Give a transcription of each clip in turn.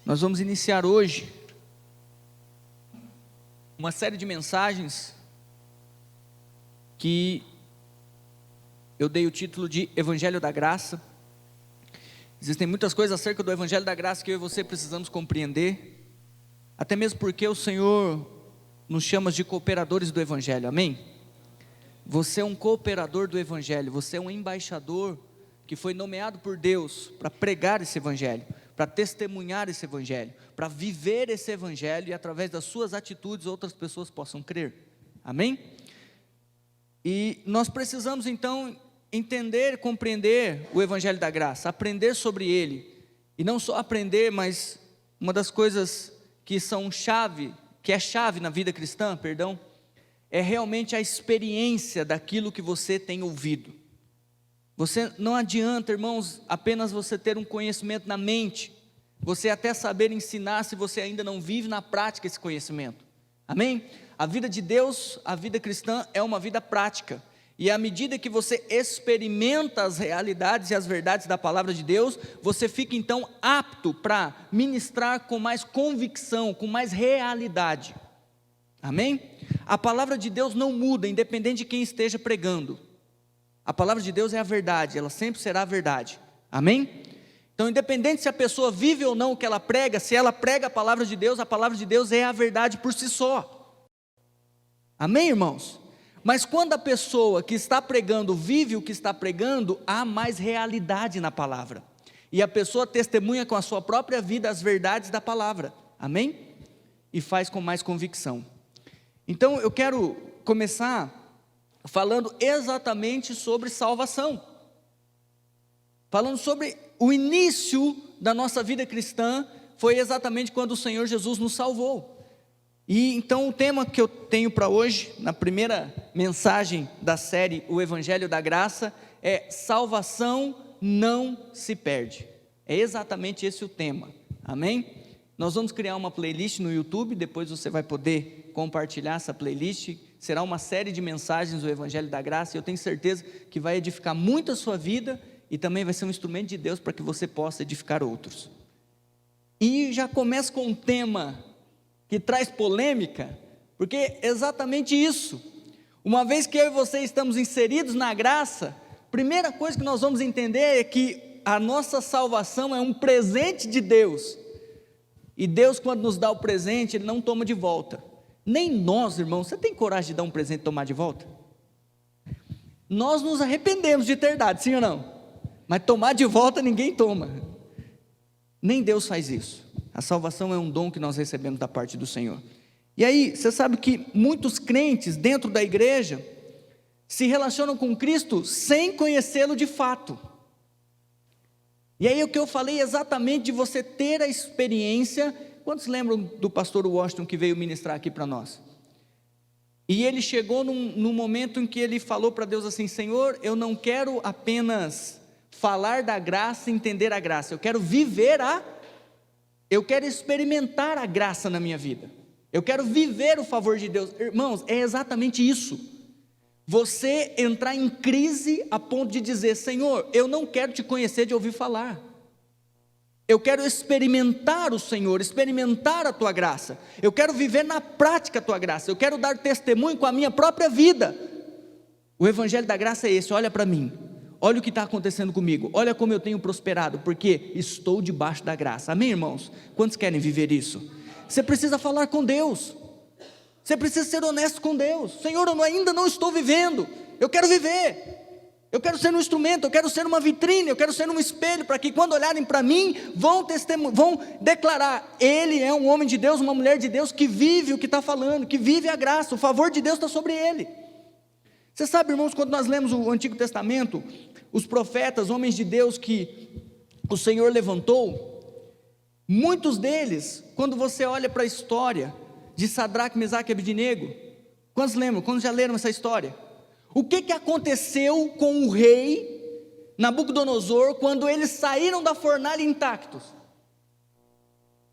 Nós vamos iniciar hoje uma série de mensagens que eu dei o título de Evangelho da Graça. Existem muitas coisas acerca do Evangelho da Graça que eu e você precisamos compreender, até mesmo porque o Senhor nos chama de cooperadores do Evangelho, amém? Você é um cooperador do Evangelho, você é um embaixador que foi nomeado por Deus para pregar esse Evangelho, para testemunhar esse Evangelho, para viver esse Evangelho e através das suas atitudes outras pessoas possam crer, amém? E nós precisamos então entender, compreender o Evangelho da Graça, aprender sobre ele, e não só aprender, mas uma das coisas que são chave, que é chave na vida cristã, é realmente a experiência daquilo que você tem ouvido. Você não adianta, irmãos, apenas você ter um conhecimento na mente, você até saber ensinar se você ainda não vive na prática esse conhecimento, amém? A vida de Deus, a vida cristã é uma vida prática, e à medida que você experimenta as realidades e as verdades da palavra de Deus, você fica então apto para ministrar com mais convicção, com mais realidade, amém? A palavra de Deus não muda, independente de quem esteja pregando. A palavra de Deus é a verdade, ela sempre será a verdade, amém? Então, independente se a pessoa vive ou não o que ela prega, se ela prega a palavra de Deus é a verdade por si só, amém, irmãos? Mas quando a pessoa que está pregando vive o que está pregando, há mais realidade na palavra, e a pessoa testemunha com a sua própria vida as verdades da palavra, amém? E faz com mais convicção. Então eu quero começar falando exatamente sobre salvação, falando sobre o início da nossa vida cristã, foi exatamente quando o Senhor Jesus nos salvou. E então o tema que eu tenho para hoje, na primeira mensagem da série O Evangelho da Graça, é salvação não se perde. É exatamente esse o tema, amém? Nós vamos criar uma playlist no YouTube, depois você vai poder compartilhar essa playlist. Será uma série de mensagens do Evangelho da Graça, e eu tenho certeza que vai edificar muito a sua vida, e também vai ser um instrumento de Deus para que você possa edificar outros. E já começo com um tema que traz polêmica, porque é exatamente isso. Uma vez que eu e você estamos inseridos na graça, primeira coisa que nós vamos entender é que a nossa salvação é um presente de Deus, e Deus, quando nos dá o presente, Ele não toma de volta. Nem nós, irmãos, você tem coragem de dar um presente e tomar de volta? Nós nos arrependemos de ter dado, sim ou não? Mas tomar de volta ninguém toma. Nem Deus faz isso. A salvação é um dom que nós recebemos da parte do Senhor. E aí, você sabe que muitos crentes dentro da igreja se relacionam com Cristo sem conhecê-lo de fato. E aí o que eu falei exatamente de você ter a experiência. Quantos lembram do pastor Washington que veio ministrar aqui para nós? E ele chegou num momento em que ele falou para Deus assim: Senhor, eu não quero apenas falar da graça e entender a graça, eu quero eu quero experimentar a graça na minha vida, eu quero viver o favor de Deus. Irmãos, é exatamente isso, você entrar em crise a ponto de dizer: Senhor, eu não quero te conhecer de ouvir falar, eu quero experimentar o Senhor, experimentar a Tua graça, eu quero viver na prática a Tua graça, eu quero dar testemunho com a minha própria vida. O Evangelho da Graça é esse: olha para mim, olha o que está acontecendo comigo, olha como eu tenho prosperado, porque estou debaixo da graça, amém, irmãos? Quantos querem viver isso? Você precisa falar com Deus, você precisa ser honesto com Deus. Senhor, eu ainda não estou vivendo, eu quero viver, eu quero ser um instrumento, eu quero ser uma vitrine, eu quero ser um espelho, para que quando olharem para mim, vão declarar: ele é um homem de Deus, uma mulher de Deus, que vive o que está falando, que vive a graça, o favor de Deus está sobre ele. Você sabe, irmãos, quando nós lemos o Antigo Testamento, os profetas, homens de Deus que o Senhor levantou, muitos deles, quando você olha para a história de Sadraque, Mesaque e Abednego, quantos lembram? Quantos já leram essa história? O que aconteceu com o rei Nabucodonosor quando eles saíram da fornalha intactos?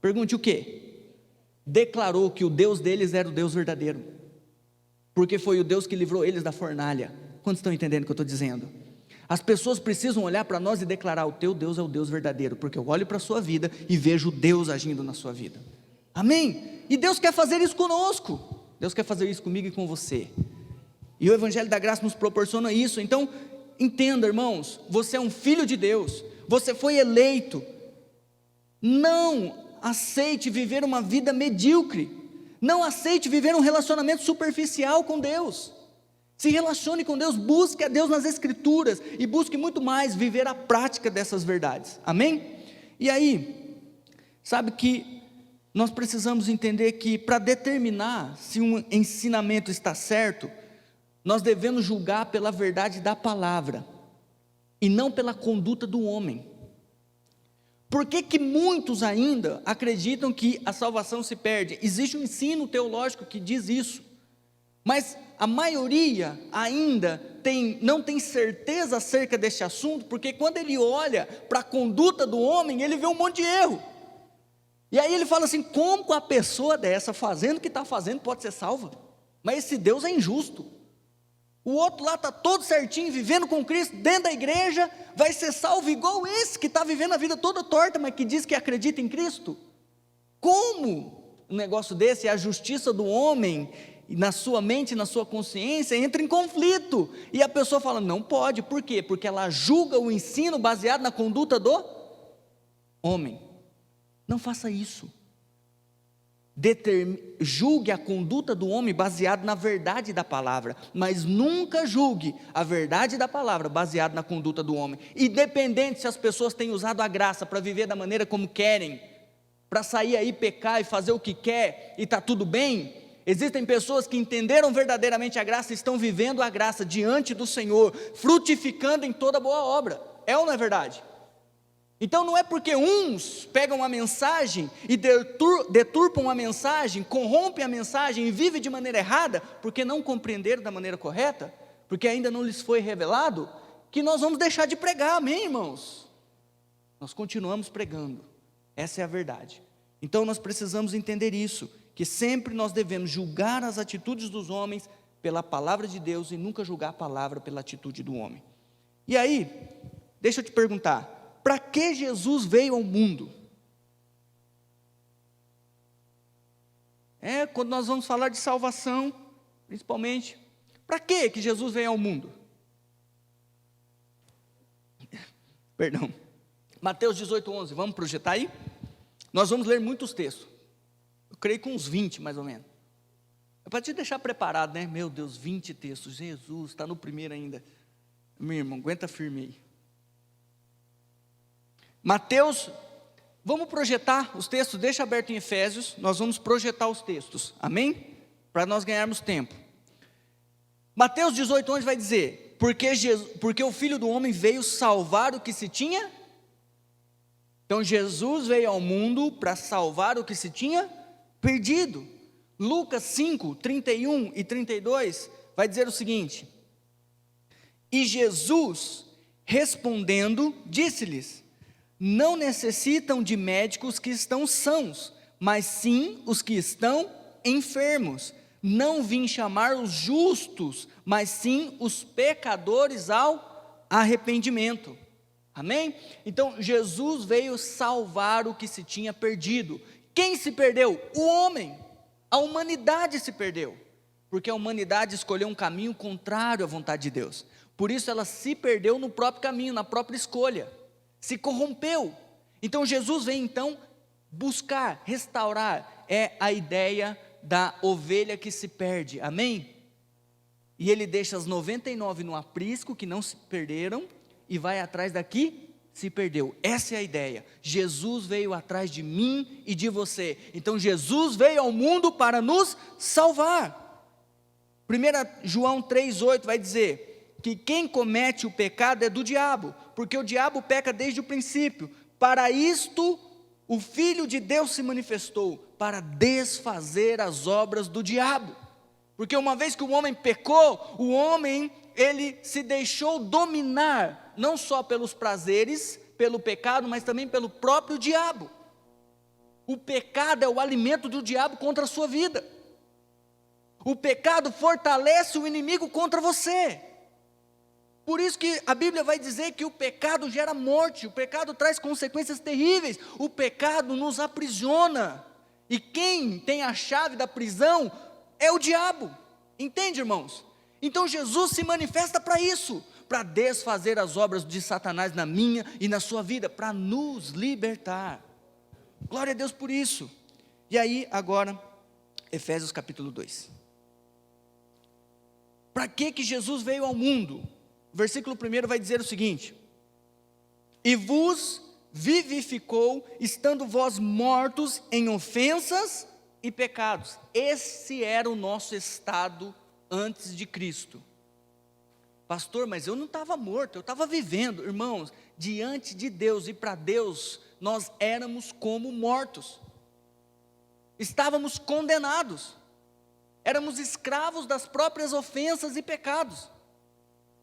Pergunte o quê? Declarou que o Deus deles era o Deus verdadeiro, porque foi o Deus que livrou eles da fornalha. Quantos estão entendendo o que eu estou dizendo? As pessoas precisam olhar para nós e declarar: o teu Deus é o Deus verdadeiro, porque eu olho para a sua vida e vejo Deus agindo na sua vida. Amém? E Deus quer fazer isso conosco, Deus quer fazer isso comigo e com você, e o Evangelho da Graça nos proporciona isso. Então, entenda, irmãos, você é um filho de Deus, você foi eleito. Não aceite viver uma vida medíocre, não aceite viver um relacionamento superficial com Deus. Se relacione com Deus, busque a Deus nas Escrituras, e busque muito mais viver a prática dessas verdades, amém? E aí, sabe que nós precisamos entender que para determinar se um ensinamento está certo, nós devemos julgar pela verdade da palavra, e não pela conduta do homem. Por que que muitos ainda acreditam que a salvação se perde? Existe um ensino teológico que diz isso, mas a maioria ainda não tem certeza acerca desse assunto, porque quando ele olha para a conduta do homem, ele vê um monte de erro, e aí ele fala assim: como a pessoa dessa, fazendo o que está fazendo, pode ser salva? Mas esse Deus é injusto. O outro lá está todo certinho, vivendo com Cristo, dentro da igreja, vai ser salvo igual esse, que está vivendo a vida toda torta, mas que diz que acredita em Cristo? Como um negócio desse? A justiça do homem, na sua mente, na sua consciência, entra em conflito, e a pessoa fala: não pode. Por quê? Porque ela julga o ensino baseado na conduta do homem. Não faça isso. Julgue a conduta do homem baseado na verdade da palavra, mas nunca julgue a verdade da palavra baseado na conduta do homem, independente se as pessoas têm usado a graça para viver da maneira como querem, para sair aí, pecar e fazer o que quer, e está tudo bem. Existem pessoas que entenderam verdadeiramente a graça e estão vivendo a graça diante do Senhor, frutificando em toda boa obra. É ou não é verdade? Então não é porque uns pegam a mensagem e deturpam a mensagem, corrompem a mensagem e vivem de maneira errada, porque não compreenderam da maneira correta, porque ainda não lhes foi revelado, que nós vamos deixar de pregar, amém, irmãos? Nós continuamos pregando, essa é a verdade. Então nós precisamos entender isso, que sempre nós devemos julgar as atitudes dos homens pela palavra de Deus e nunca julgar a palavra pela atitude do homem. E aí, deixa eu te perguntar, para que Jesus veio ao mundo? Quando nós vamos falar de salvação, principalmente, para que Jesus veio ao mundo? Perdão, Mateus 18:11, vamos projetar aí? Nós vamos ler muitos textos, eu creio que uns 20 mais ou menos, é para te deixar preparado, né? Meu Deus, 20 textos, Jesus, está no primeiro ainda, meu irmão, aguenta firme aí. Mateus, vamos projetar os textos, deixa aberto em Efésios, nós vamos projetar os textos, amém? Para nós ganharmos tempo. Mateus 18:11 vai dizer: porque o Filho do Homem veio salvar o que se tinha. Então Jesus veio ao mundo para salvar o que se tinha perdido. Lucas 5:31 e 32 vai dizer o seguinte: e Jesus respondendo disse-lhes: não necessitam de médicos que estão sãos, mas sim os que estão enfermos. Não vim chamar os justos, mas sim os pecadores ao arrependimento. Amém? Então Jesus veio salvar o que se tinha perdido. Quem se perdeu? O homem. A humanidade se perdeu, porque a humanidade escolheu um caminho contrário à vontade de Deus. Por isso ela se perdeu no próprio caminho, na própria escolha. Se corrompeu. Então Jesus vem então buscar, restaurar, é a ideia da ovelha que se perde, amém? E ele deixa as 99 no aprisco, que não se perderam, e vai atrás daqui, se perdeu. Essa é a ideia. Jesus veio atrás de mim e de você. Então Jesus veio ao mundo para nos salvar. 1 João 3,8 vai dizer que quem comete o pecado é do diabo, porque o diabo peca desde o princípio. Para isto o Filho de Deus se manifestou, para desfazer as obras do diabo. Porque uma vez que o homem pecou, o homem, ele se deixou dominar, não só pelos prazeres, pelo pecado, mas também pelo próprio diabo. O pecado é o alimento do diabo contra a sua vida. O pecado fortalece o inimigo contra você. Por isso que a Bíblia vai dizer que o pecado gera morte, o pecado traz consequências terríveis, o pecado nos aprisiona, e quem tem a chave da prisão é o diabo, entende, irmãos? Então Jesus se manifesta para isso, para desfazer as obras de Satanás na minha e na sua vida, para nos libertar. Glória a Deus por isso. E aí agora, Efésios capítulo 2. Para que Jesus veio ao mundo? O versículo 1 vai dizer o seguinte: e vos vivificou, estando vós mortos em ofensas e pecados. Esse era o nosso estado antes de Cristo. Pastor, mas eu não estava morto, eu estava vivendo. Irmãos, diante de Deus e para Deus, nós éramos como mortos. Estávamos condenados. Éramos escravos das próprias ofensas e pecados.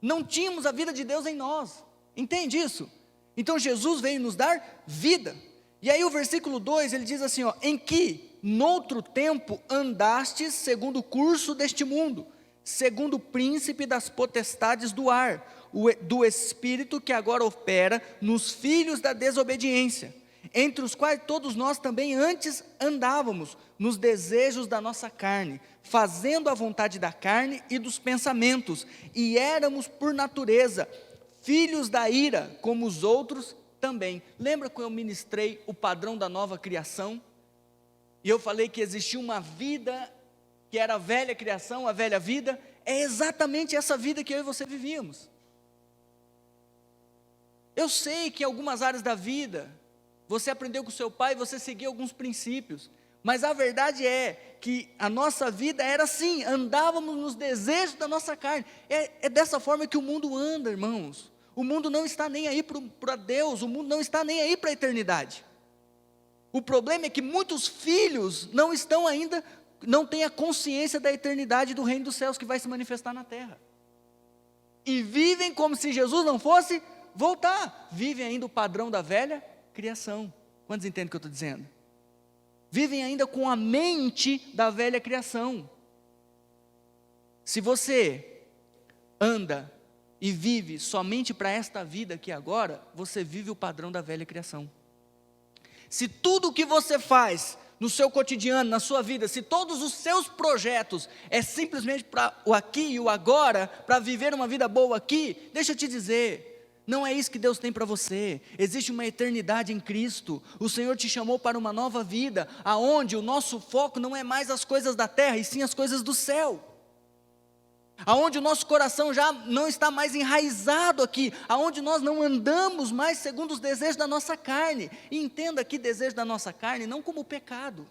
Não tínhamos a vida de Deus em nós. Entende isso? Então Jesus veio nos dar vida. E aí o versículo 2, ele diz assim, em que noutro tempo andastes segundo o curso deste mundo, segundo o príncipe das potestades do ar, do espírito que agora opera nos filhos da desobediência, entre os quais todos nós também antes andávamos, nos desejos da nossa carne, fazendo a vontade da carne e dos pensamentos, e éramos por natureza filhos da ira, como os outros também. Lembra quando eu ministrei o padrão da nova criação? E eu falei que existia uma vida que era a velha criação, a velha vida. É exatamente essa vida que eu e você vivíamos. Eu sei que em algumas áreas da vida, você aprendeu com seu pai, você seguiu alguns princípios, mas a verdade é que a nossa vida era assim, andávamos nos desejos da nossa carne. É dessa forma que o mundo anda, irmãos. O mundo não está nem aí para Deus, o mundo não está nem aí para a eternidade. O problema é que muitos filhos não estão ainda, não têm a consciência da eternidade do reino dos céus que vai se manifestar na terra. E vivem como se Jesus não fosse voltar. Vivem ainda o padrão da velha criação. Quantos entendem o que eu estou dizendo? Vivem ainda com a mente da velha criação. Se você anda e vive somente para esta vida aqui agora, você vive o padrão da velha criação. Se tudo o que você faz no seu cotidiano, na sua vida, se todos os seus projetos é simplesmente para o aqui e o agora, para viver uma vida boa aqui, deixa eu te dizer, não é isso que Deus tem para você. Existe uma eternidade em Cristo. O Senhor te chamou para uma nova vida, aonde o nosso foco não é mais as coisas da terra, e sim as coisas do céu. Aonde o nosso coração já não está mais enraizado aqui, aonde nós não andamos mais segundo os desejos da nossa carne. E entenda aqui desejo da nossa carne não como pecado.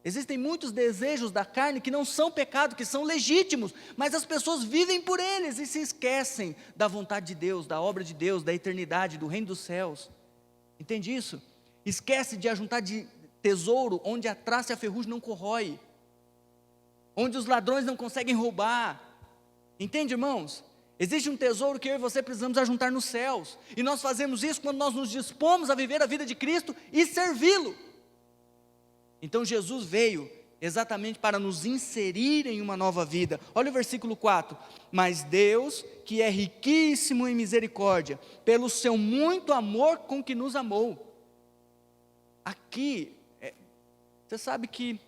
Existem muitos desejos da carne que não são pecado, que são legítimos, mas as pessoas vivem por eles e se esquecem da vontade de Deus, da obra de Deus, da eternidade, do reino dos céus. Entende isso? Esquece de ajuntar de tesouro onde a traça e a ferrugem não corrói, onde os ladrões não conseguem roubar. Entende, irmãos? Existe um tesouro que eu e você precisamos ajuntar nos céus, e nós fazemos isso quando nós nos dispomos a viver a vida de Cristo e servi-lo. Então Jesus veio exatamente para nos inserir em uma nova vida. Olha o versículo 4, mas Deus, que é riquíssimo em misericórdia, pelo seu muito amor com que nos amou. Aqui, você sabe que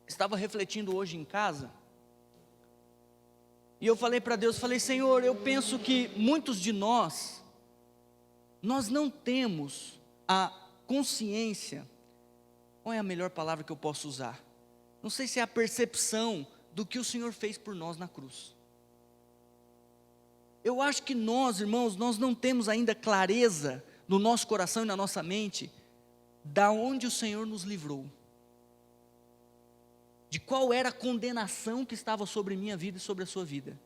estava refletindo hoje em casa, e eu falei para Deus, falei, Senhor, eu penso que muitos de nós não temos a consciência, qual é a melhor palavra que eu posso usar? Não sei se é a percepção do que o Senhor fez por nós na cruz. Eu acho que nós, irmãos, nós não temos ainda clareza no nosso coração e na nossa mente, da onde o Senhor nos livrou. De qual era a condenação que estava sobre minha vida e sobre a sua vida.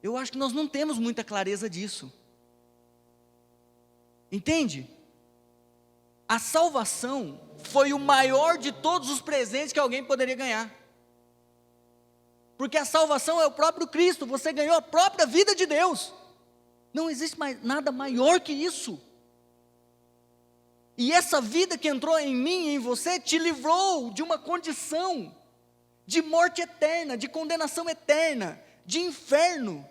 Eu acho que nós não temos muita clareza disso. Entende? A salvação foi o maior de todos os presentes que alguém poderia ganhar. Porque a salvação é o próprio Cristo, você ganhou a própria vida de Deus. Não existe nada maior que isso. E essa vida que entrou em mim e em você, te livrou de uma condição de morte eterna, de condenação eterna, de inferno.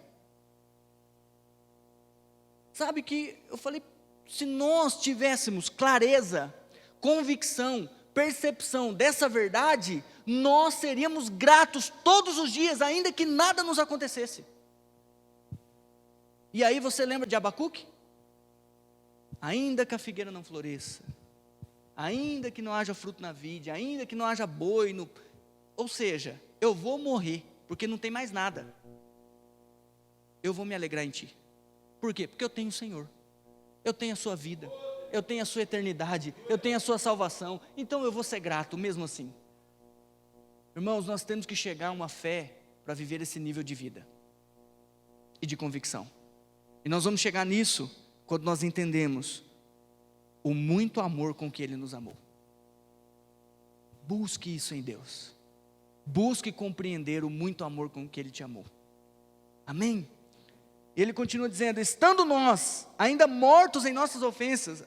sabe que eu falei, se nós tivéssemos clareza, convicção, percepção dessa verdade, nós seríamos gratos todos os dias, ainda que nada nos acontecesse. E aí você lembra de Abacuque? Ainda que a figueira não floresça, ainda que não haja fruto na vide, ainda que não haja boi, ou seja, eu vou morrer, porque não tem mais nada. Eu vou me alegrar em ti. Por quê? Porque eu tenho o Senhor, eu tenho a sua vida, eu tenho a sua eternidade, eu tenho a sua salvação, então eu vou ser grato mesmo assim. Irmãos, nós temos que chegar a uma fé para viver esse nível de vida e de convicção. E nós vamos chegar nisso quando nós entendemos o muito amor com que Ele nos amou. Busque isso em Deus. Busque compreender o muito amor com que Ele te amou. Amém? Ele continua dizendo, estando nós ainda mortos em nossas ofensas,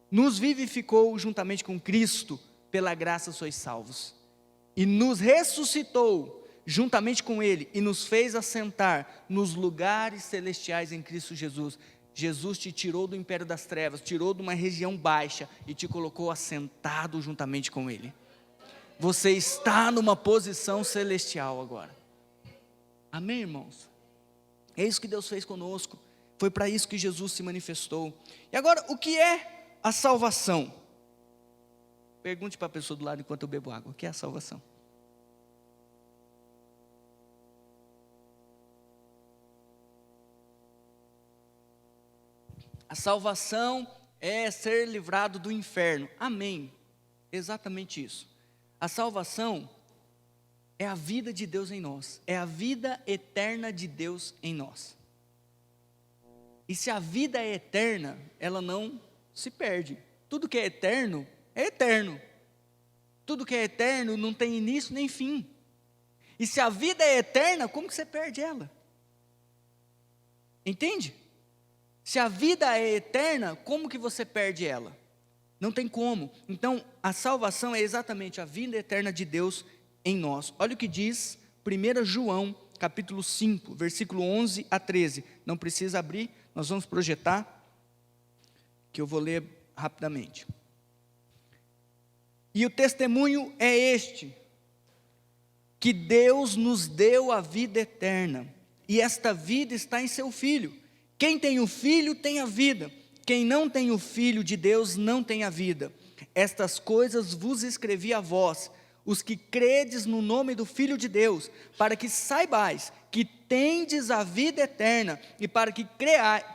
nos vivificou juntamente com Cristo, pela graça sois salvos. E nos ressuscitou juntamente com Ele, e nos fez assentar nos lugares celestiais em Cristo Jesus. Jesus te tirou do império das trevas, tirou de uma região baixa, e te colocou assentado juntamente com Ele. Você está numa posição celestial agora. Amém, irmãos? É isso que Deus fez conosco, foi para isso que Jesus se manifestou. E agora, o que é a salvação? Pergunte para a pessoa do lado enquanto eu bebo água, o que é a salvação? A salvação é ser livrado do inferno, amém, exatamente isso. A salvação é a vida de Deus em nós, é a vida eterna de Deus em nós. E se a vida é eterna, ela não se perde. Tudo que é eterno, é eterno. Tudo que é eterno não tem início nem fim. E se a vida é eterna, como que você perde ela? Entende? Se a vida é eterna, como que você perde ela? Não tem como. Então, a salvação é exatamente a vida eterna de Deus em nós. Olha o que diz 1 João, capítulo 5, versículo 11 a 13. Não precisa abrir, nós vamos projetar, que eu vou ler rapidamente. E o testemunho é este, que Deus nos deu a vida eterna, e esta vida está em seu Filho. Quem tem o Filho tem a vida, quem não tem o Filho de Deus não tem a vida. Estas coisas vos escrevi a vós, os que credes no nome do Filho de Deus, para que saibais que tendes a vida eterna, e para que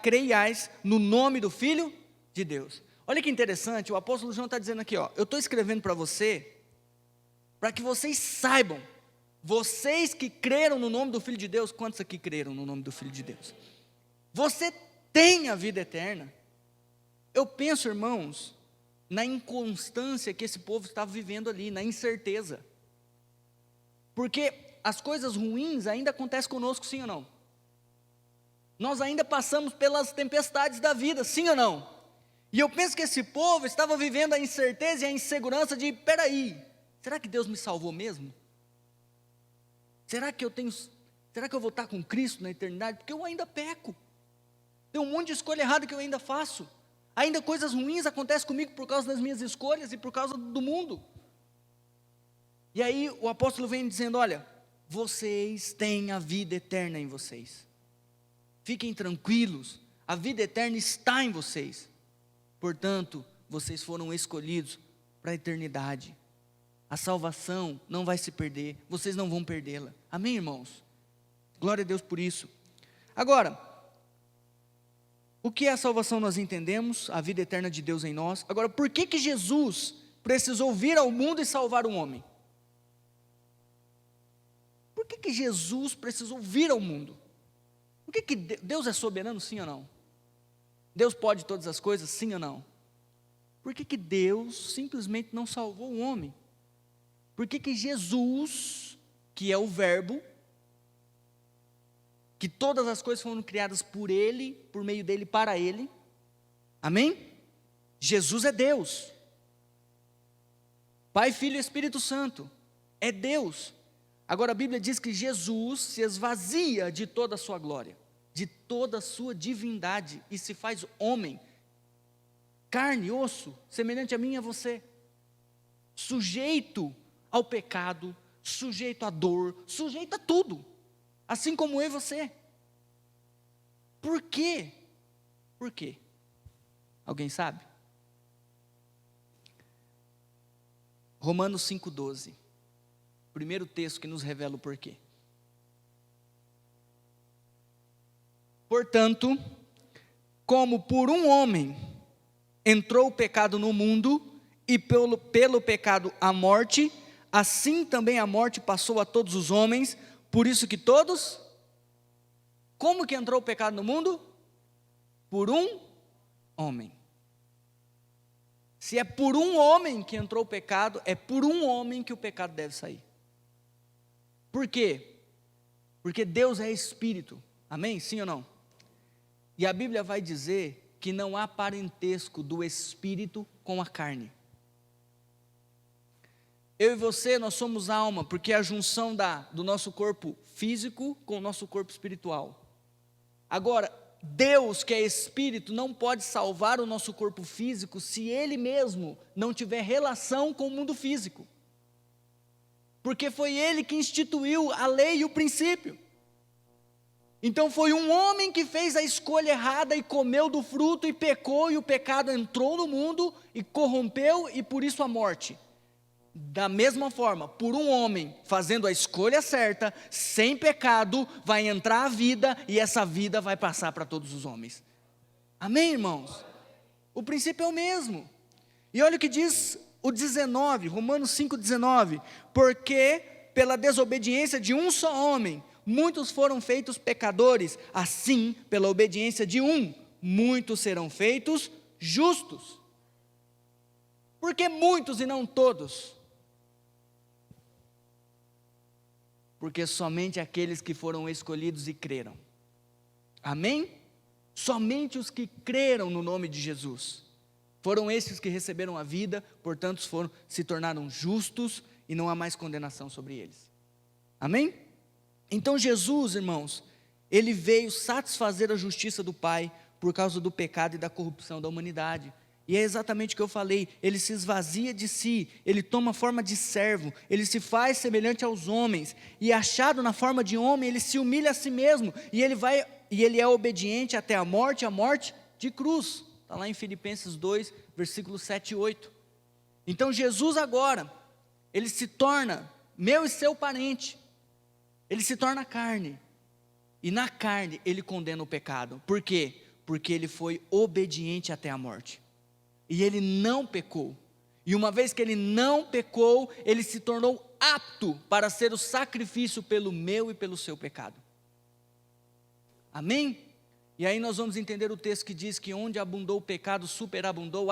creiais no nome do Filho de Deus. Olha que interessante, o apóstolo João está dizendo aqui, eu estou escrevendo para você, para que vocês saibam, vocês que creram no nome do Filho de Deus, quantos aqui creram no nome do Filho de Deus? Você tem a vida eterna. Eu penso, irmãos, na inconstância que esse povo estava vivendo ali, na incerteza. Porque as coisas ruins ainda acontecem conosco, sim ou não? Nós ainda passamos pelas tempestades da vida, sim ou não? E eu penso que esse povo estava vivendo a incerteza e a insegurança de, peraí, será que Deus me salvou mesmo? Será que eu vou estar com Cristo na eternidade? Porque eu ainda peco. Tem um monte de escolha errada que eu ainda faço. Ainda coisas ruins acontecem comigo por causa das minhas escolhas e por causa do mundo. E aí o apóstolo vem dizendo, olha, vocês têm a vida eterna em vocês. Fiquem tranquilos, a vida eterna está em vocês. Portanto, vocês foram escolhidos para a eternidade. A salvação não vai se perder, vocês não vão perdê-la. Amém, irmãos? Glória a Deus por isso. Agora, o que é a salvação nós entendemos, a vida eterna de Deus em nós. Agora, por que Jesus precisou vir ao mundo e salvar o homem? Por que Jesus precisou vir ao mundo? Por que Deus é soberano, sim ou não? Deus pode todas as coisas, sim ou não? Por que Deus simplesmente não salvou o homem? Por que Jesus, que é o verbo, que todas as coisas foram criadas por Ele, por meio dEle, para Ele, amém? Jesus é Deus, Pai, Filho e Espírito Santo, é Deus. Agora a Bíblia diz que Jesus se esvazia de toda a sua glória, de toda a sua divindade e se faz homem, carne e osso, semelhante a mim e a você, sujeito ao pecado, sujeito à dor, sujeito a tudo, assim como eu e você. Por quê? Por quê? Alguém sabe? Romanos 5,12, primeiro texto que nos revela o porquê. Portanto, como por um homem entrou o pecado no mundo, e pelo pecado a morte, assim também a morte passou a todos os homens, por isso que todos... Como que entrou o pecado no mundo? Por um homem. Se é por um homem que entrou o pecado, é por um homem que o pecado deve sair. Por quê? Porque Deus é espírito, amém? Sim ou não? E a Bíblia vai dizer que não há parentesco do espírito com a carne. Eu e você, nós somos alma, porque é a junção do nosso corpo físico com o nosso corpo espiritual. Agora, Deus, que é espírito, não pode salvar o nosso corpo físico se Ele mesmo não tiver relação com o mundo físico. Porque foi Ele que instituiu a lei e o princípio. Então foi um homem que fez a escolha errada e comeu do fruto e pecou, e o pecado entrou no mundo e corrompeu, e por isso a morte. Da mesma forma, por um homem fazendo a escolha certa, sem pecado, vai entrar a vida, e essa vida vai passar para todos os homens. Amém, irmãos? O princípio é o mesmo. E olha o que diz o 19, Romanos 5,19. Porque pela desobediência de um só homem, muitos foram feitos pecadores, assim, pela obediência de um, muitos serão feitos justos. Por que muitos e não todos? Porque somente aqueles que foram escolhidos e creram. Amém? Somente os que creram no nome de Jesus. Foram esses que receberam a vida, portanto se tornaram justos e não há mais condenação sobre eles. Amém? Então Jesus, irmãos, Ele veio satisfazer a justiça do Pai por causa do pecado e da corrupção da humanidade. E é exatamente o que eu falei, Ele se esvazia de si, Ele toma forma de servo, Ele se faz semelhante aos homens, e achado na forma de homem, Ele se humilha a si mesmo, e Ele é obediente até a morte de cruz. Está lá em Filipenses 2, versículos 7 e 8. Então Jesus agora, Ele se torna meu e seu parente, Ele se torna carne, e na carne Ele condena o pecado. Por quê? Porque Ele foi obediente até a morte. E Ele não pecou, e uma vez que Ele não pecou, Ele se tornou apto para ser o sacrifício pelo meu e pelo seu pecado. Amém? E aí nós vamos entender o texto que diz que onde abundou o pecado, superabundou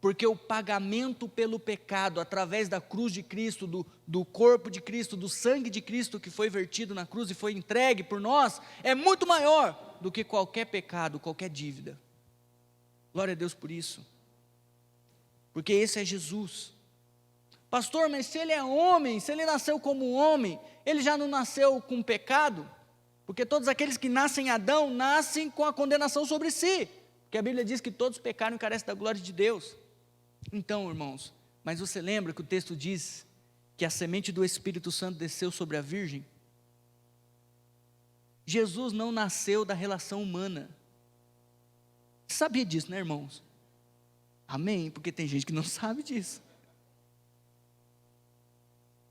porque o pagamento pelo pecado, através da cruz de Cristo, do corpo de Cristo, do sangue de Cristo que foi vertido na cruz e foi entregue por nós, é muito maior do que qualquer pecado, qualquer dívida. Glória a Deus por isso. Porque esse é Jesus. Pastor, mas se Ele é homem, se Ele nasceu como homem, Ele já não nasceu com pecado? Porque todos aqueles que nascem em Adão, nascem com a condenação sobre si. Porque a Bíblia diz que todos pecaram e carecem da glória de Deus. Então, irmãos, mas você lembra que o texto diz que a semente do Espírito Santo desceu sobre a virgem? Jesus não nasceu da relação humana. Sabia disso, né, irmãos? Amém? Porque tem gente que não sabe disso.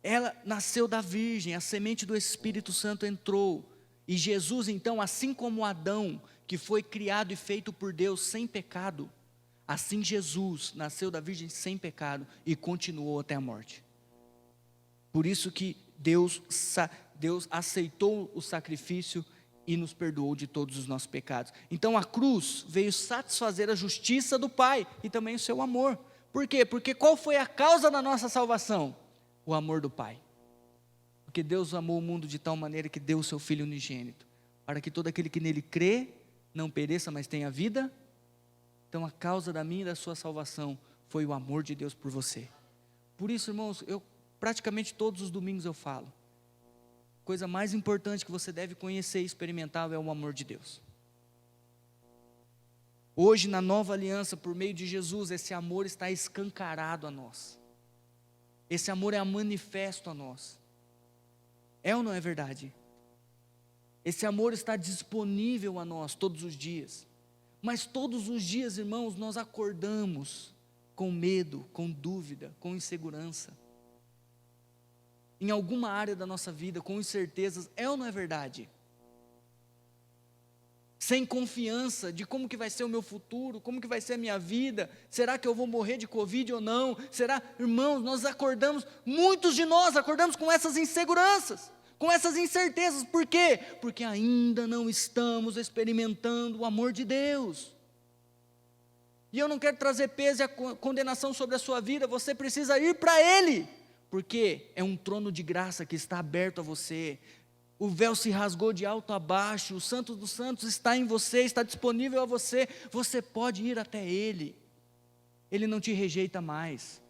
Ela nasceu da virgem, a semente do Espírito Santo entrou. E Jesus, então, assim como Adão, que foi criado e feito por Deus sem pecado, assim Jesus nasceu da virgem sem pecado e continuou até a morte. Por isso que Deus aceitou o sacrifício e nos perdoou de todos os nossos pecados. Então a cruz veio satisfazer a justiça do Pai e também o seu amor. Por quê? Porque qual foi a causa da nossa salvação? O amor do Pai. Porque Deus amou o mundo de tal maneira que deu o seu Filho unigênito, para que todo aquele que nele crê, não pereça, mas tenha vida. Então a causa da minha e da sua salvação foi o amor de Deus por você. Por isso, irmãos, praticamente todos os domingos eu falo, coisa mais importante que você deve conhecer e experimentar é o amor de Deus. Hoje, na nova aliança, por meio de Jesus, esse amor está escancarado a nós. Esse amor é manifesto a nós. É ou não é verdade? Esse amor está disponível a nós todos os dias. Mas todos os dias, irmãos, nós acordamos com medo, com dúvida, com insegurança. Em alguma área da nossa vida, com incertezas, é ou não é verdade? Sem confiança de como que vai ser o meu futuro, como que vai ser a minha vida, será que eu vou morrer de Covid ou não? Será, irmãos, nós acordamos, muitos de nós acordamos com essas inseguranças, com essas incertezas, por quê? Porque ainda não estamos experimentando o amor de Deus. E eu não quero trazer peso e condenação sobre a sua vida, você precisa ir para Ele, porque é um trono de graça que está aberto a você. O véu se rasgou de alto a baixo, o Santo dos Santos está em você, está disponível a você, você pode ir até Ele, Ele não te rejeita mais,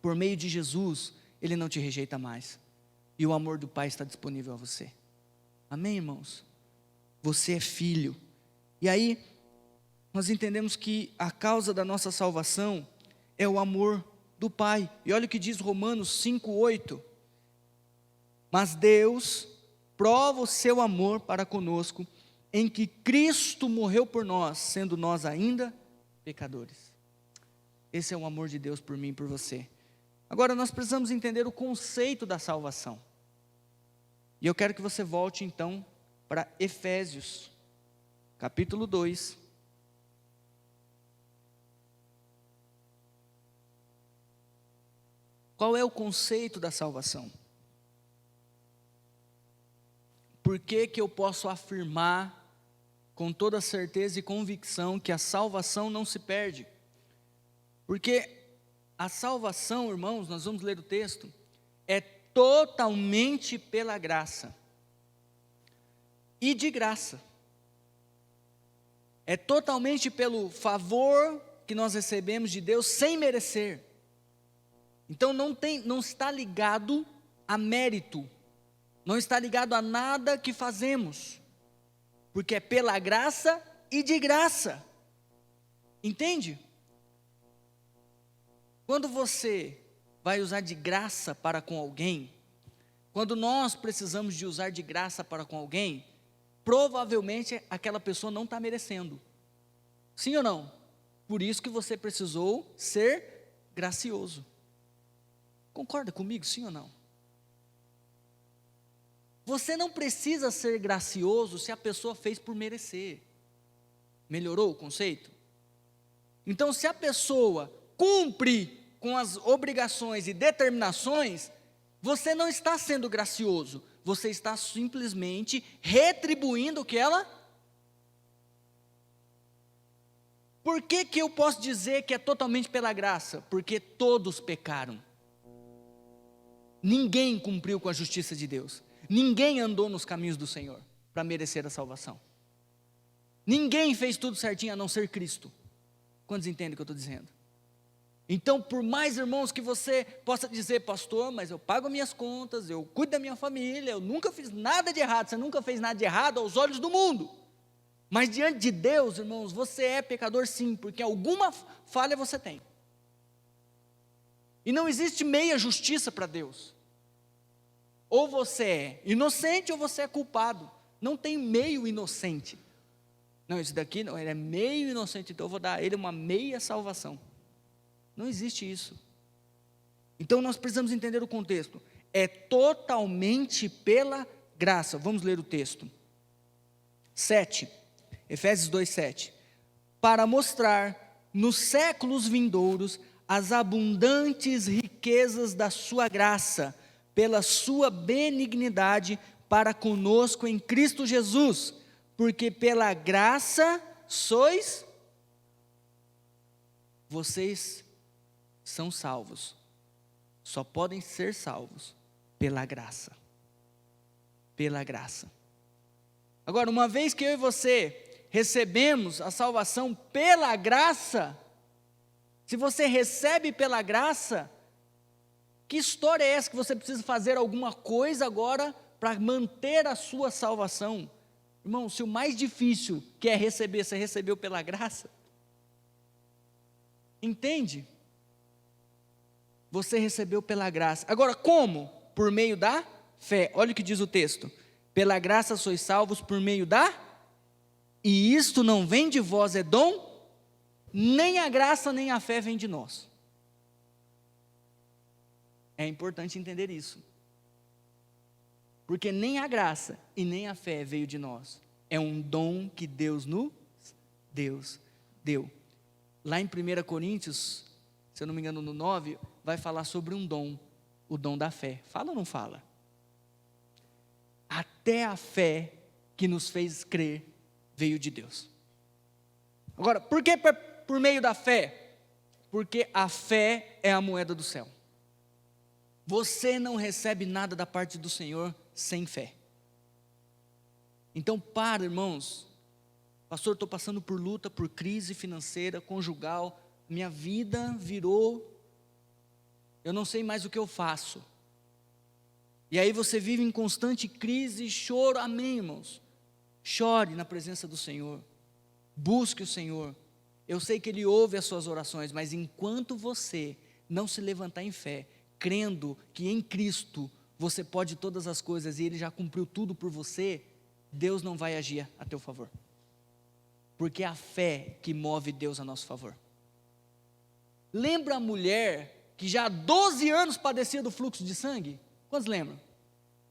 por meio de Jesus, Ele não te rejeita mais, e o amor do Pai está disponível a você, amém, irmãos? Você é filho, e aí, nós entendemos que a causa da nossa salvação é o amor do Pai, e olha o que diz Romanos 5:8, mas Deus prova o seu amor para conosco, em que Cristo morreu por nós, sendo nós ainda pecadores. Esse é o amor de Deus por mim e por você. Agora nós precisamos entender o conceito da salvação. E eu quero que você volte então para Efésios, capítulo 2. Qual é o conceito da salvação? Por que eu posso afirmar com toda certeza e convicção que a salvação não se perde? Porque a salvação, irmãos, nós vamos ler o texto, é totalmente pela graça. E de graça. É totalmente pelo favor que nós recebemos de Deus sem merecer. Então não está ligado a mérito. Não está ligado a nada que fazemos, porque é pela graça e de graça, entende? Quando você vai usar de graça para com alguém, quando nós precisamos de usar de graça para com alguém, provavelmente aquela pessoa não está merecendo, sim ou não? Por isso que você precisou ser gracioso, concorda comigo, sim ou não? Você não precisa ser gracioso se a pessoa fez por merecer. Melhorou o conceito? Então, se a pessoa cumpre com as obrigações e determinações, você não está sendo gracioso, você está simplesmente retribuindo o que ela... Por que eu posso dizer que é totalmente pela graça? Porque todos pecaram. Ninguém cumpriu com a justiça de Deus. Ninguém andou nos caminhos do Senhor para merecer a salvação. Ninguém fez tudo certinho a não ser Cristo. Quantos entendem o que eu estou dizendo? Então, por mais, irmãos, que você possa dizer, pastor, mas eu pago minhas contas, eu cuido da minha família, eu nunca fiz nada de errado. Você nunca fez nada de errado aos olhos do mundo. Mas diante de Deus, irmãos, você é pecador sim, porque alguma falha você tem. E não existe meia justiça para Deus. Ou você é inocente ou você é culpado. Não tem meio inocente. Não, esse daqui não, ele é meio inocente, então eu vou dar a ele uma meia salvação. Não existe isso. Então nós precisamos entender o contexto. É totalmente pela graça. Vamos ler o texto. 7. Efésios 2:7. Para mostrar nos séculos vindouros as abundantes riquezas da sua graça, pela sua benignidade para conosco em Cristo Jesus, porque pela graça sois, vocês são salvos, só podem ser salvos pela graça, pela graça. Agora, uma vez que eu e você recebemos a salvação pela graça, se você recebe pela graça, Que história é essa que você precisa fazer alguma coisa agora para manter a sua salvação? Irmão, se o mais difícil que é receber, você recebeu pela graça, entende? Você recebeu pela graça. Agora, como? Por meio da fé. Olha o que diz o texto. Pela graça sois salvos por meio da... E isto não vem de vós, é dom, nem a graça nem a fé vem de nós. É importante entender isso. Porque nem a graça e nem a fé veio de nós. É um dom que Deus deu. Lá em 1 Coríntios, se eu não me engano no 9, vai falar sobre um dom, o dom da fé. Fala ou não fala? Até a fé que nos fez crer veio de Deus. Agora, por que por meio da fé? Porque a fé é a moeda do céu. Você não recebe nada da parte do Senhor sem fé. Então, irmãos, pastor, estou passando por luta, por crise financeira, conjugal, minha vida virou, eu não sei mais o que eu faço. E aí você vive em constante crise e choro, amém, irmãos? Chore na presença do Senhor, busque o Senhor. Eu sei que Ele ouve as suas orações, mas enquanto você não se levantar em fé, crendo que em Cristo você pode todas as coisas e Ele já cumpriu tudo por você, Deus não vai agir a teu favor. Porque é a fé que move Deus a nosso favor. Lembra a mulher que já há 12 anos padecia do fluxo de sangue? Quantos lembram?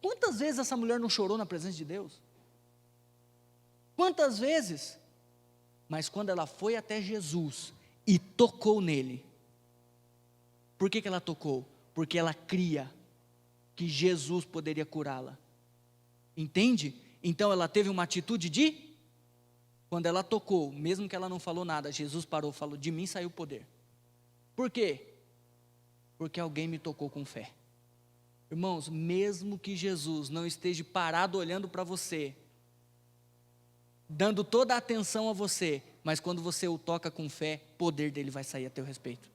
Quantas vezes essa mulher não chorou na presença de Deus? Quantas vezes? Mas quando ela foi até Jesus e tocou nele, por que ela tocou? Porque ela cria que Jesus poderia curá-la. Entende? Então ela teve uma atitude de, quando ela tocou, mesmo que ela não falou nada, Jesus parou, falou, de mim saiu o poder. Por quê? Porque alguém me tocou com fé. Irmãos, mesmo que Jesus não esteja parado olhando para você, dando toda a atenção a você, mas quando você o toca com fé, poder dele vai sair a teu respeito.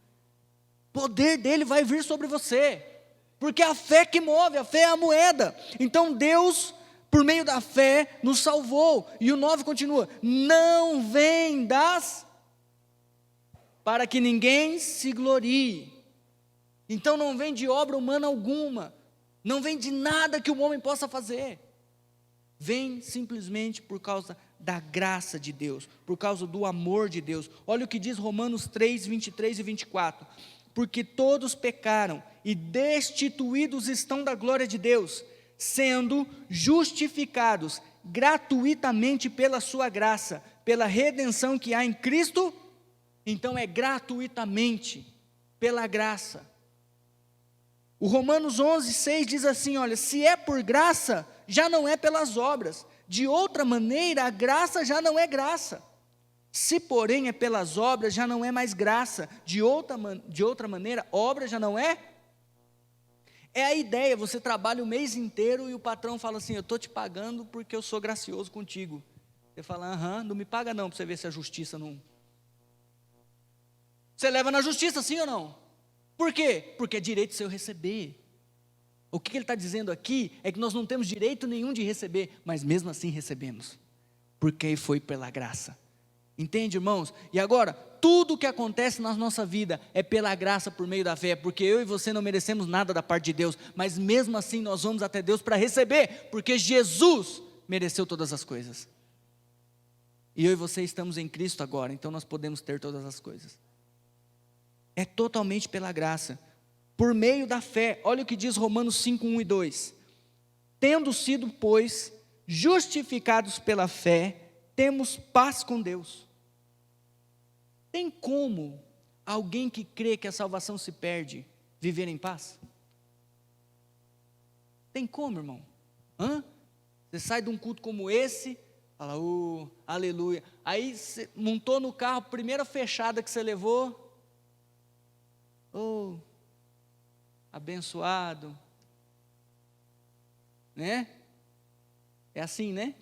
Poder dele vai vir sobre você, porque a fé que move, a fé é a moeda. Então Deus, por meio da fé, nos salvou. E o 9 continua, não vem para que ninguém se glorie. Então não vem de obra humana alguma, não vem de nada que o homem possa fazer. Vem simplesmente por causa da graça de Deus, por causa do amor de Deus. Olha o que diz Romanos 3, 23 e 24. Porque todos pecaram e destituídos estão da glória de Deus, sendo justificados gratuitamente pela sua graça, pela redenção que há em Cristo. Então é gratuitamente, pela graça. O Romanos 11, 6 diz assim, olha, se é por graça, já não é pelas obras. De outra maneira, a graça já não é graça. Se, porém, é pelas obras, já não é mais graça. De outra maneira, obra já não é. É a ideia, você trabalha o mês inteiro e o patrão fala assim, eu estou te pagando porque eu sou gracioso contigo. Você fala, não me paga não, para você ver se a justiça não... Você leva na justiça, sim ou não? Por quê? Porque é direito seu receber. O que ele está dizendo aqui é que nós não temos direito nenhum de receber, mas mesmo assim recebemos, porque foi pela graça. Entende, irmãos? E agora, tudo o que acontece na nossa vida é pela graça por meio da fé, porque eu e você não merecemos nada da parte de Deus, mas mesmo assim nós vamos até Deus para receber, porque Jesus mereceu todas as coisas. E eu e você estamos em Cristo agora, então nós podemos ter todas as coisas. É totalmente pela graça, por meio da fé. Olha o que diz Romanos 5, 1 e 2. Tendo sido, pois, justificados pela fé, temos paz com Deus. Tem como alguém que crê que a salvação se perde, viver em paz? Tem como, irmão? Você sai de um culto como esse, fala, aleluia. Aí você montou no carro, primeira fechada que você levou, abençoado, né? É assim, né?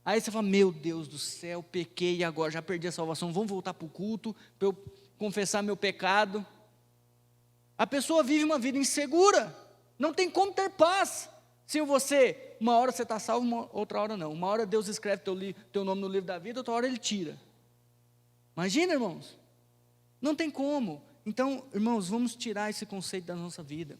Aí você fala, meu Deus do céu, pequei agora, já perdi a salvação, vamos voltar para o culto, para eu confessar meu pecado. A pessoa vive uma vida insegura, não tem como ter paz. Se você, uma hora você está salvo, outra hora não. Uma hora Deus escreve teu nome no livro da vida, outra hora Ele tira. Imagina, irmãos, não tem como. Então, irmãos, vamos tirar esse conceito da nossa vida.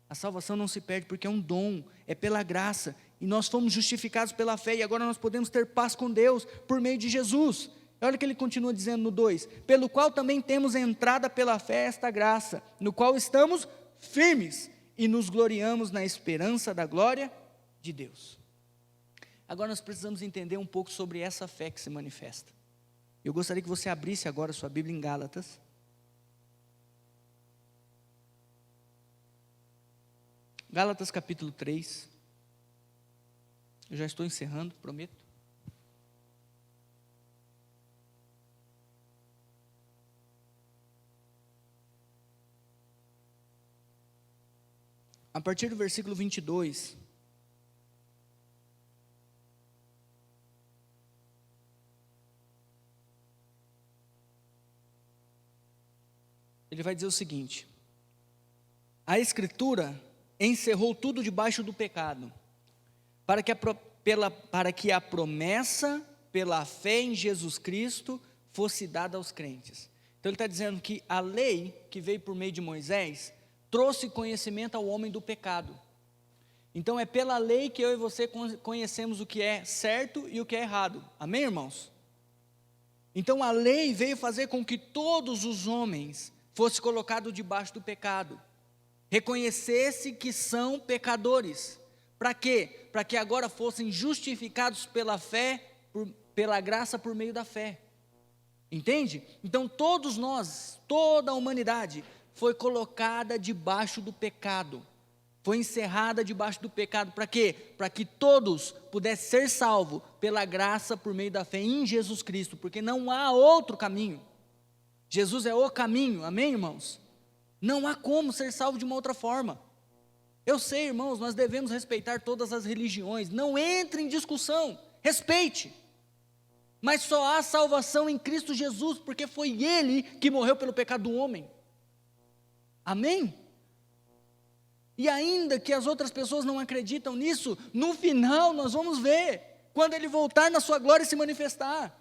A salvação não se perde porque é um dom, é pela graça, e nós fomos justificados pela fé, e agora nós podemos ter paz com Deus, por meio de Jesus. Olha o que ele continua dizendo no 2, pelo qual também temos entrada pela fé esta graça, no qual estamos firmes, e nos gloriamos na esperança da glória de Deus. Agora nós precisamos entender um pouco sobre essa fé que se manifesta. Eu gostaria que você abrisse agora sua Bíblia em Gálatas. Gálatas capítulo 3. Eu já estou encerrando, prometo. A partir do versículo 22. Ele vai dizer o seguinte: a Escritura encerrou tudo debaixo do pecado, para que a promessa pela fé em Jesus Cristo fosse dada aos crentes. Então ele está dizendo que a lei que veio por meio de Moisés trouxe conhecimento ao homem do pecado. Então é pela lei que eu e você conhecemos o que é certo e o que é errado. Amém, irmãos? Então a lei veio fazer com que todos os homens fossem colocados debaixo do pecado, reconhecesse que são pecadores. Para quê? Para que agora fossem justificados pela fé, pela graça por meio da fé. Entende? Então todos nós, toda a humanidade foi colocada debaixo do pecado, foi encerrada debaixo do pecado. Para quê? Para que todos pudessem ser salvos pela graça por meio da fé em Jesus Cristo, porque não há outro caminho. Jesus é o caminho, amém, irmãos? Não há como ser salvo de uma outra forma. Eu sei, irmãos, nós devemos respeitar todas as religiões, não entre em discussão, respeite. Mas só há salvação em Cristo Jesus, porque foi Ele que morreu pelo pecado do homem. Amém? E ainda que as outras pessoas não acreditam nisso, no final nós vamos ver, quando Ele voltar na sua glória e se manifestar.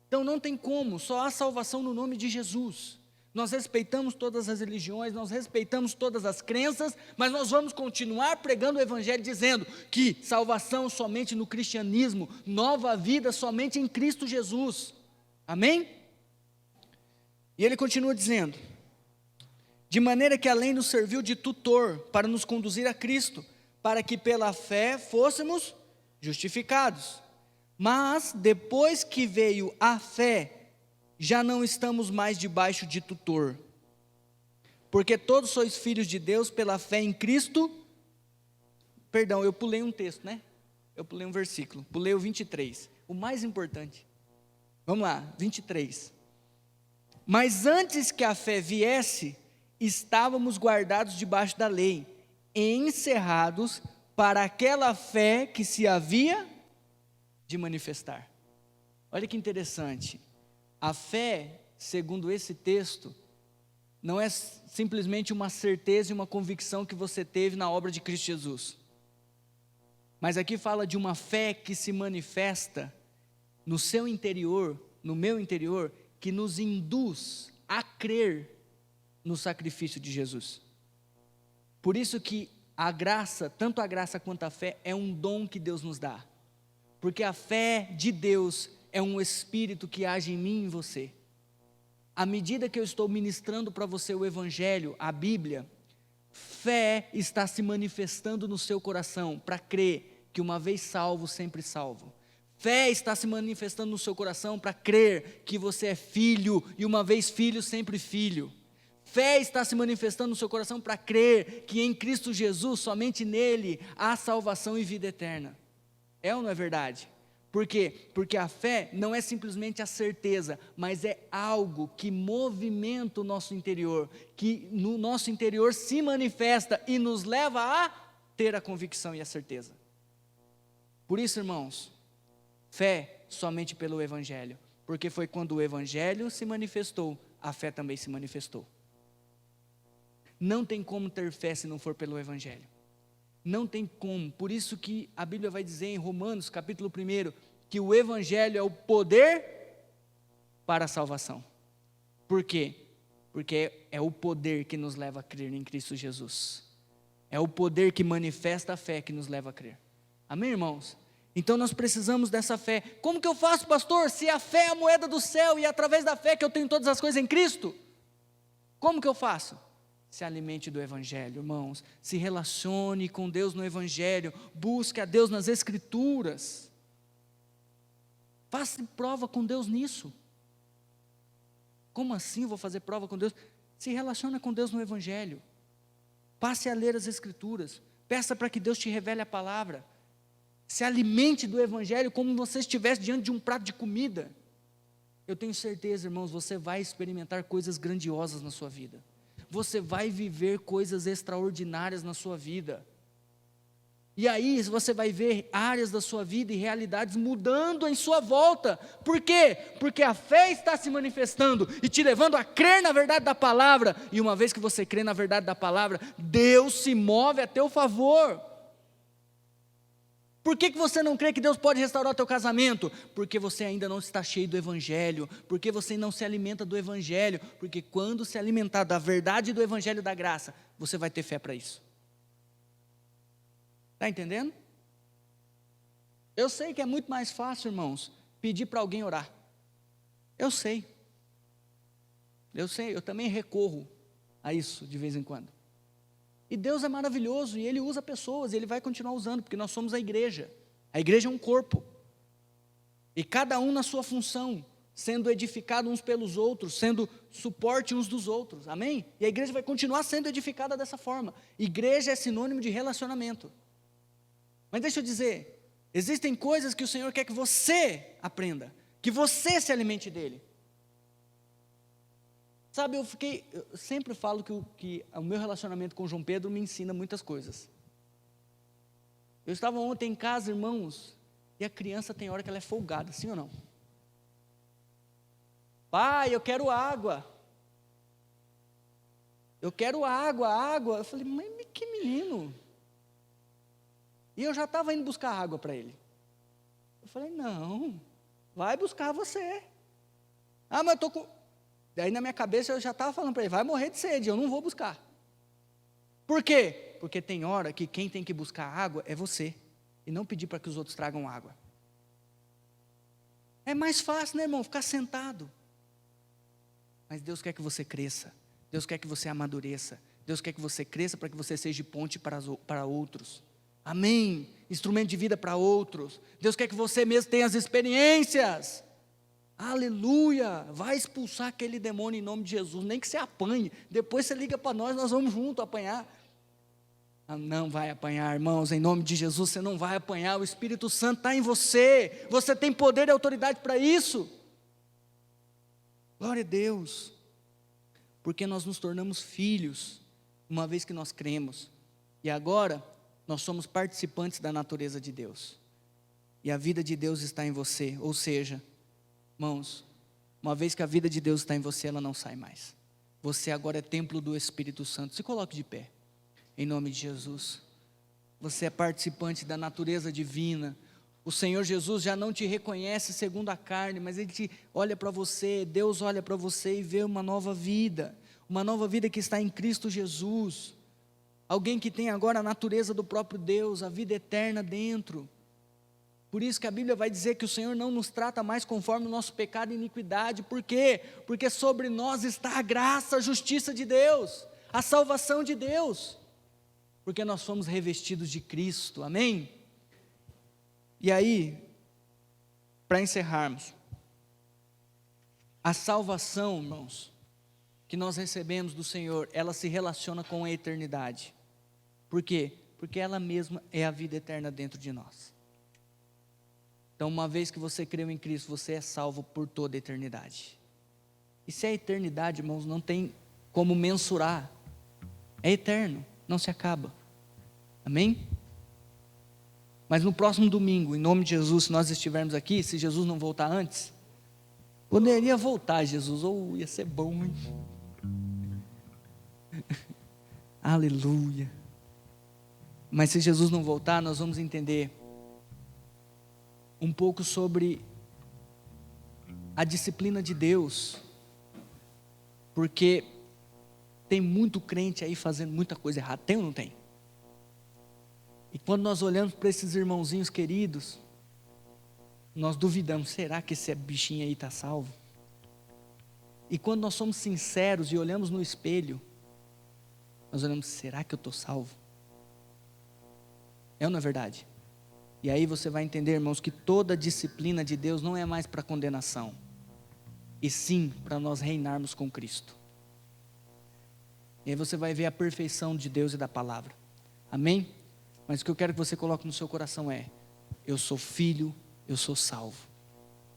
Então não tem como, só há salvação no nome de Jesus. Nós respeitamos todas as religiões, nós respeitamos todas as crenças, mas nós vamos continuar pregando o Evangelho, dizendo que salvação somente no cristianismo, nova vida somente em Cristo Jesus. Amém? E ele continua dizendo: de maneira que a lei nos serviu de tutor para nos conduzir a Cristo, para que pela fé fôssemos justificados. Mas depois que veio a fé, já não estamos mais debaixo de tutor, porque todos sois filhos de Deus pela fé em Cristo. Perdão, eu pulei um texto, né? Eu pulei um versículo, pulei o 23, o mais importante. Vamos lá, 23. Mas antes que a fé viesse, estávamos guardados debaixo da lei, encerrados para aquela fé que se havia de manifestar. Olha que interessante. A fé, segundo esse texto, não é simplesmente uma certeza e uma convicção que você teve na obra de Cristo Jesus. Mas aqui fala de uma fé que se manifesta no seu interior, no meu interior, que nos induz a crer no sacrifício de Jesus. Por isso que a graça, tanto a graça quanto a fé, é um dom que Deus nos dá. Porque a fé de Deus é um Espírito que age em mim e em você. À medida que eu estou ministrando para você o Evangelho, a Bíblia, fé está se manifestando no seu coração para crer que uma vez salvo, sempre salvo. Fé está se manifestando no seu coração para crer que você é filho e uma vez filho, sempre filho. Fé está se manifestando no seu coração para crer que em Cristo Jesus, somente nele, há salvação e vida eterna. É ou não é verdade? Por quê? Porque a fé não é simplesmente a certeza, mas é algo que movimenta o nosso interior, que no nosso interior se manifesta e nos leva a ter a convicção e a certeza. Por isso, irmãos, fé somente pelo Evangelho, porque foi quando o Evangelho se manifestou, a fé também se manifestou. Não tem como ter fé se não for pelo Evangelho. Não tem como. Por isso que a Bíblia vai dizer em Romanos, capítulo 1, que o Evangelho é o poder para a salvação. Por quê? Porque é o poder que nos leva a crer em Cristo Jesus. É o poder que manifesta a fé que nos leva a crer. Amém, irmãos? Então nós precisamos dessa fé. Como que eu faço, pastor? Se a fé é a moeda do céu e é através da fé que eu tenho todas as coisas em Cristo? Como que eu faço? Se alimente do Evangelho, irmãos. Se relacione com Deus no Evangelho. Busque a Deus nas Escrituras. Faça prova com Deus nisso. Como assim eu vou fazer prova com Deus? Se relaciona com Deus no Evangelho. Passe a ler as Escrituras. Peça para que Deus te revele a palavra. Se alimente do Evangelho como você estivesse diante de um prato de comida. Eu tenho certeza, irmãos, você vai experimentar coisas grandiosas na sua vida. Você vai viver coisas extraordinárias na sua vida. E aí você vai ver áreas da sua vida e realidades mudando em sua volta. Por quê? Porque a fé está se manifestando e te levando a crer na verdade da palavra. E uma vez que você crê na verdade da palavra, Deus se move a teu favor. Por que você não crê que Deus pode restaurar o teu casamento? Porque você ainda não está cheio do Evangelho. Porque você não se alimenta do Evangelho. Porque quando se alimentar da verdade do Evangelho da graça, você vai ter fé para isso. Está entendendo? Eu sei que é muito mais fácil, irmãos, pedir para alguém orar. Eu sei, eu também recorro a isso de vez em quando. E Deus é maravilhoso, e Ele usa pessoas, e Ele vai continuar usando, porque nós somos a igreja. A igreja é um corpo. E cada um na sua função, sendo edificado uns pelos outros, sendo suporte uns dos outros. Amém? E a igreja vai continuar sendo edificada dessa forma. Igreja é sinônimo de relacionamento. Mas deixa eu dizer, existem coisas que o Senhor quer que você aprenda, que você se alimente dele. Sabe, eu sempre falo que o meu relacionamento com o João Pedro me ensina muitas coisas. Eu estava ontem em casa, irmãos, e a criança tem hora que ela é folgada, sim ou não? Pai, eu quero água. Eu quero água. Eu falei, mas que menino. E eu já estava indo buscar água para ele. Eu falei, não, vai buscar você. Ah, mas eu estou com... Daí na minha cabeça eu já estava falando para ele, vai morrer de sede, eu não vou buscar. Por quê? Porque tem hora que quem tem que buscar água é você. E não pedir para que os outros tragam água. É mais fácil, né, irmão, ficar sentado. Mas Deus quer que você cresça. Deus quer que você amadureça. Deus quer que você cresça para que você seja ponte para outros. Amém? Instrumento de vida para outros. Deus quer que você mesmo tenha as experiências. Aleluia. Vai expulsar aquele demônio em nome de Jesus. Nem que você apanhe. Depois você liga para nós vamos junto apanhar. Não vai apanhar, irmãos. Em nome de Jesus você não vai apanhar. O Espírito Santo está em você. Você tem poder e autoridade para isso. Glória a Deus. Porque nós nos tornamos filhos uma vez que nós cremos. E agora nós somos participantes da natureza de Deus. E a vida de Deus está em você. Ou seja, irmãos, uma vez que a vida de Deus está em você, ela não sai mais. Você agora é templo do Espírito Santo. Se coloque de pé, em nome de Jesus. Você é participante da natureza divina. O Senhor Jesus já não te reconhece segundo a carne, mas Ele olha para você, Deus olha para você e vê uma nova vida que está em Cristo Jesus. Alguém que tem agora a natureza do próprio Deus, a vida eterna dentro. Por isso que a Bíblia vai dizer que o Senhor não nos trata mais conforme o nosso pecado e iniquidade. Por quê? Porque sobre nós está a graça, a justiça de Deus, a salvação de Deus. Porque nós fomos revestidos de Cristo, amém? E aí, para encerrarmos, a salvação, irmãos, que nós recebemos do Senhor, ela se relaciona com a eternidade. Por quê? Porque ela mesma é a vida eterna dentro de nós. Então, uma vez que você creu em Cristo, você é salvo por toda a eternidade. E se é eternidade, irmãos, não tem como mensurar. É eterno, não se acaba. Amém? Mas no próximo domingo, em nome de Jesus, se nós estivermos aqui, se Jesus não voltar antes, poderia voltar Jesus, ou ia ser bom, hein? Aleluia. Mas se Jesus não voltar, nós vamos entender um pouco sobre a disciplina de Deus, porque tem muito crente aí fazendo muita coisa errada, tem ou não tem? E quando nós olhamos para esses irmãozinhos queridos, nós duvidamos, será que esse bichinho aí está salvo? E quando nós somos sinceros e olhamos no espelho, nós olhamos, será que eu estou salvo? É ou não é verdade? E aí você vai entender, irmãos, que toda a disciplina de Deus não é mais para condenação, e sim para nós reinarmos com Cristo. E aí você vai ver a perfeição de Deus e da palavra. Amém? Mas o que eu quero que você coloque no seu coração é: eu sou filho, eu sou salvo.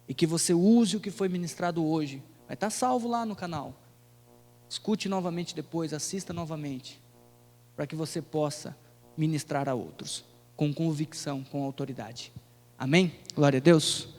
E que você use o que foi ministrado hoje. Vai estar salvo lá no canal. Escute novamente depois, assista novamente, para que você possa ministrar a outros com convicção, com autoridade. Amém? Glória a Deus.